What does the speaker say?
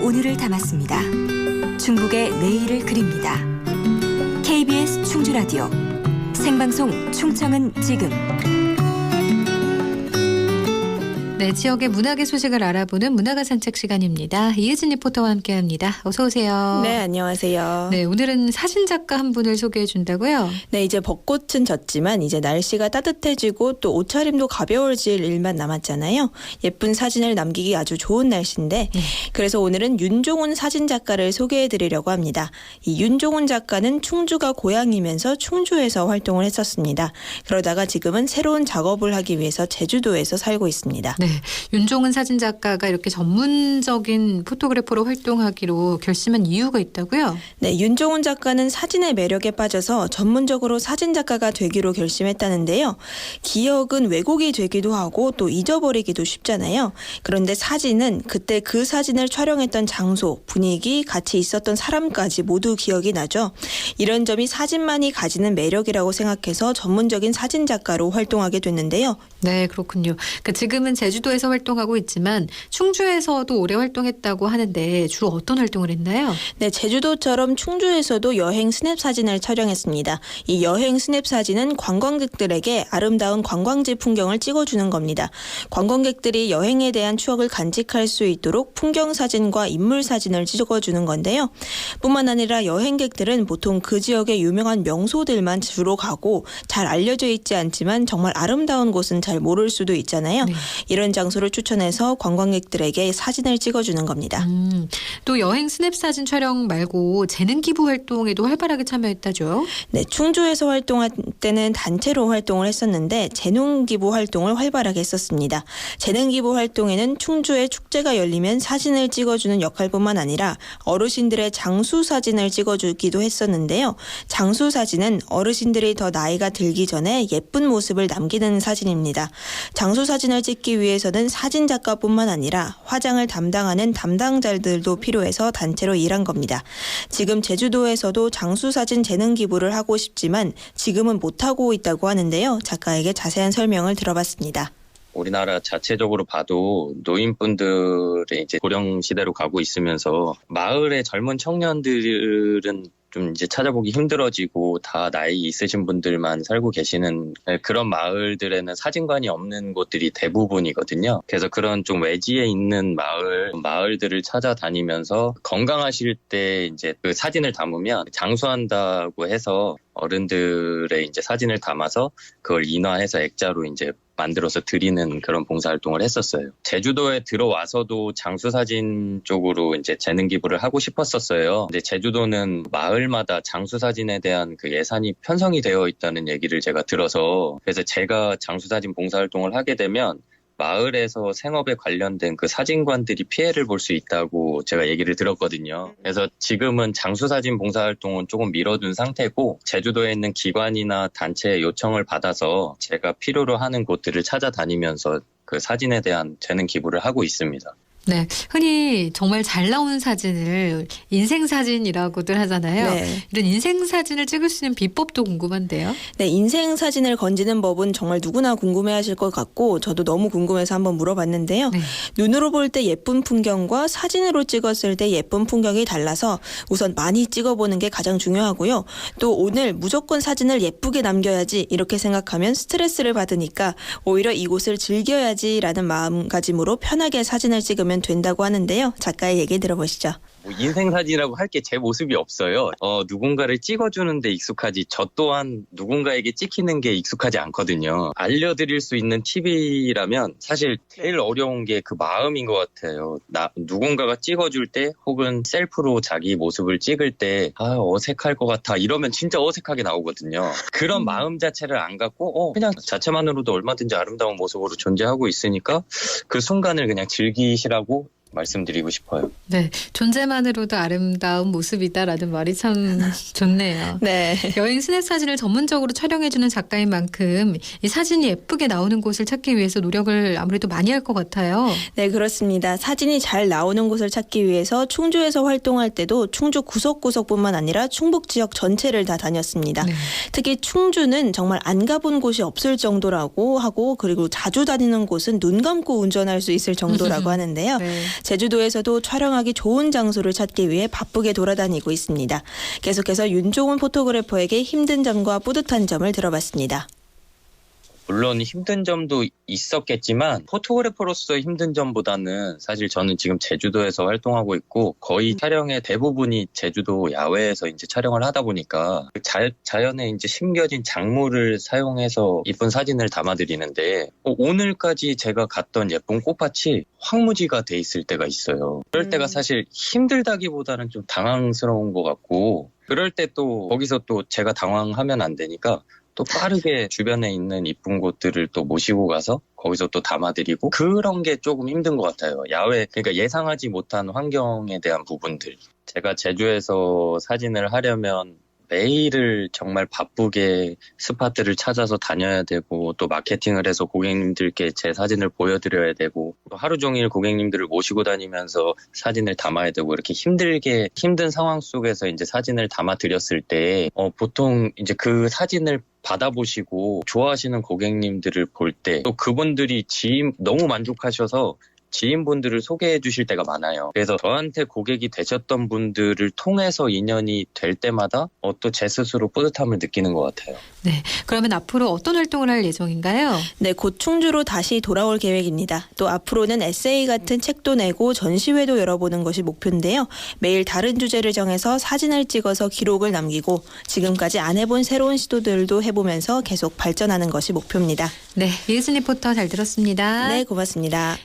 오늘을 담았습니다. 충북의 내일을 그립니다. KBS 충주라디오 생방송 충청은 지금. 네, 지역의 문학의 소식을 알아보는 문화가 산책 시간입니다. 이혜진 리포터와 함께합니다. 어서 오세요. 네, 안녕하세요. 네, 오늘은 사진작가 한 분을 소개해 준다고요? 네, 이제 벚꽃은 졌지만 이제 날씨가 따뜻해지고 또 옷차림도 가벼워질 일만 남았잖아요. 예쁜 사진을 남기기 아주 좋은 날씨인데 그래서 오늘은 윤종훈 사진작가를 소개해 드리려고 합니다. 이 윤종훈 작가는 충주가 고향이면서 충주에서 활동을 했었습니다. 그러다가 지금은 새로운 작업을 하기 위해서 제주도에서 살고 있습니다. 네, 윤종훈 사진작가가 이렇게 전문적인 포토그래퍼로 활동하기로 결심한 이유가 있다고요? 네, 윤종훈 작가는 사진의 매력에 빠져서 전문적으로 사진작가가 되기로 결심했다는데요. 기억은 왜곡이 되기도 하고 또 잊어버리기도 쉽잖아요. 그런데 사진은 그때 그 사진을 촬영했던 장소, 분위기, 같이 있었던 사람까지 모두 기억이 나죠. 이런 점이 사진만이 가지는 매력이라고 생각해서 전문적인 사진작가로 활동하게 됐는데요. 네, 그렇군요. 그러니까 지금은 제주도에서 활동하고 있지만 충주에서도 오래 활동했다고 하는데 주로 어떤 활동을 했나요? 네, 제주도처럼 충주에서도 여행 스냅 사진을 촬영했습니다. 이 여행 스냅 사진은 관광객들에게 아름다운 관광지 풍경을 찍어주는 겁니다. 관광객들이 여행에 대한 추억을 간직할 수 있도록 풍경 사진과 인물 사진을 찍어주는 건데요. 뿐만 아니라 여행객들은 보통 그 지역의 유명한 명소들만 주로 가고 잘 알려져 있지 않지만 정말 아름다운 곳은 잘 모를 수도 있잖아요. 네. 이런 장소를 추천해서 관광객들에게 사진을 찍어주는 겁니다. 또 여행 스냅 사진 촬영 말고 재능 기부 활동에도 활발하게 참여했다죠? 네, 충주에서 활동할 때는 단체로 활동을 했었는데 재능 기부 활동을 활발하게 했었습니다. 재능 기부 활동에는 충주에 축제가 열리면 사진을 찍어주는 역할뿐만 아니라 어르신들의 장수 사진을 찍어주기도 했었는데요. 장수 사진은 어르신들이 더 나이가 들기 전에 예쁜 모습을 남기는 사진입니다. 장수 사진을 찍기 위해서는 사진작가뿐만 아니라 화장을 담당하는 담당자들도 필요해서 단체로 일한 겁니다. 지금 제주도에서도 장수사진 재능 기부를 하고 싶지만 지금은 못하고 있다고 하는데요. 작가에게 자세한 설명을 들어봤습니다. 우리나라 자체적으로 봐도 노인분들의 이제 고령 시대로 가고 있으면서 마을의 젊은 청년들은 좀 이제 찾아보기 힘들어지고 다 나이 있으신 분들만 살고 계시는 그런 마을들에는 사진관이 없는 곳들이 대부분이거든요. 그래서 그런 좀 외지에 있는 마을들을 찾아다니면서 건강하실 때 이제 그 사진을 담으면 장수한다고 해서 어른들의 이제 사진을 담아서 그걸 인화해서 액자로 이제 만들어서 드리는 그런 봉사활동을 했었어요. 제주도에 들어와서도 장수사진 쪽으로 이제 재능 기부를 하고 싶었었어요. 근데 제주도는 마을마다 장수사진에 대한 그 예산이 편성이 되어 있다는 얘기를 제가 들어서 그래서 제가 장수사진 봉사활동을 하게 되면 마을에서 생업에 관련된 그 사진관들이 피해를 볼 수 있다고 제가 얘기를 들었거든요. 그래서 지금은 장수사진 봉사활동은 조금 미뤄둔 상태고 제주도에 있는 기관이나 단체의 요청을 받아서 제가 필요로 하는 곳들을 찾아다니면서 그 사진에 대한 재능 기부를 하고 있습니다. 네, 흔히 정말 잘 나오는 사진을 인생사진이라고들 하잖아요. 네. 이런 인생사진을 찍을 수 있는 비법도 궁금한데요. 네, 인생 사진을 건지는 법은 정말 누구나 궁금해하실 것 같고 저도 너무 궁금해서 한번 물어봤는데요. 네. 눈으로 볼 때 예쁜 풍경과 사진으로 찍었을 때 예쁜 풍경이 달라서 우선 많이 찍어보는 게 가장 중요하고요. 또 오늘 무조건 사진을 예쁘게 남겨야지 이렇게 생각하면 스트레스를 받으니까 오히려 이곳을 즐겨야지라는 마음가짐으로 편하게 사진을 찍으면 된다고 하는데요. 작가의 얘기 들어보시죠. 인생사진이라고 할 게 제 모습이 없어요. 누군가를 찍어주는 데 익숙하지 저 또한 누군가에게 찍히는 게 익숙하지 않거든요. 알려드릴 수 있는 팁이라면 사실 제일 어려운 게 그 마음인 것 같아요. 누군가가 찍어줄 때 혹은 셀프로 자기 모습을 찍을 때 어색할 것 같아 이러면 진짜 어색하게 나오거든요. 그런 마음 자체를 안 갖고 그냥 자체만으로도 얼마든지 아름다운 모습으로 존재하고 있으니까 그 순간을 그냥 즐기시라고 말씀드리고 싶어요. 네, 존재만으로도 아름다운 모습이다라는 말이 참 좋네요. 네. 여행 스냅 사진을 전문적으로 촬영해주는 작가인 만큼 이 사진이 예쁘게 나오는 곳을 찾기 위해서 노력을 아무래도 많이 할 것 같아요. 네, 그렇습니다. 사진이 잘 나오는 곳을 찾기 위해서 충주에서 활동할 때도 충주 구석구석뿐만 아니라 충북 지역 전체를 다 다녔습니다. 네. 특히 충주는 정말 안 가본 곳이 없을 정도라고 하고 그리고 자주 다니는 곳은 눈 감고 운전할 수 있을 정도라고 하는데요. 네. 제주도에서도 촬영하기 좋은 장소를 찾기 위해 바쁘게 돌아다니고 있습니다. 계속해서 윤종훈 포토그래퍼에게 힘든 점과 뿌듯한 점을 들어봤습니다. 물론 힘든 점도 있었겠지만 포토그래퍼로서 힘든 점보다는 사실 저는 지금 제주도에서 활동하고 있고 거의 촬영의 대부분이 제주도 야외에서 이제 촬영을 하다 보니까 그 자연에 이제 심겨진 작물을 사용해서 이쁜 사진을 담아드리는데 오늘까지 제가 갔던 예쁜 꽃밭이 황무지가 돼 있을 때가 있어요. 그럴 때가 사실 힘들다기보다는 좀 당황스러운 것 같고 그럴 때 또 거기서 또 제가 당황하면 안 되니까 또 빠르게 주변에 있는 이쁜 곳들을 또 모시고 가서 거기서 또 담아드리고 그런 게 조금 힘든 것 같아요. 야외, 그러니까 예상하지 못한 환경에 대한 부분들. 제가 제주에서 사진을 하려면 매일을 정말 바쁘게 스팟들을 찾아서 다녀야 되고 또 마케팅을 해서 고객님들께 제 사진을 보여드려야 되고 또 하루 종일 고객님들을 모시고 다니면서 사진을 담아야 되고 이렇게 힘든 상황 속에서 이제 사진을 담아드렸을 때 보통 이제 그 사진을 받아보시고 좋아하시는 고객님들을 볼 때 또 그분들이 너무 만족하셔서 지인분들을 소개해 주실 때가 많아요. 그래서 저한테 고객이 되셨던 분들을 통해서 인연이 될 때마다 또 제 스스로 뿌듯함을 느끼는 것 같아요. 네. 그러면 앞으로 어떤 활동을 할 예정인가요? 네, 곧 충주로 다시 돌아올 계획입니다. 또 앞으로는 에세이 같은 책도 내고 전시회도 열어보는 것이 목표인데요. 매일 다른 주제를 정해서 사진을 찍어서 기록을 남기고 지금까지 안 해본 새로운 시도들도 해보면서 계속 발전하는 것이 목표입니다. 네. 이혜순 리포터 잘 들었습니다. 네, 고맙습니다.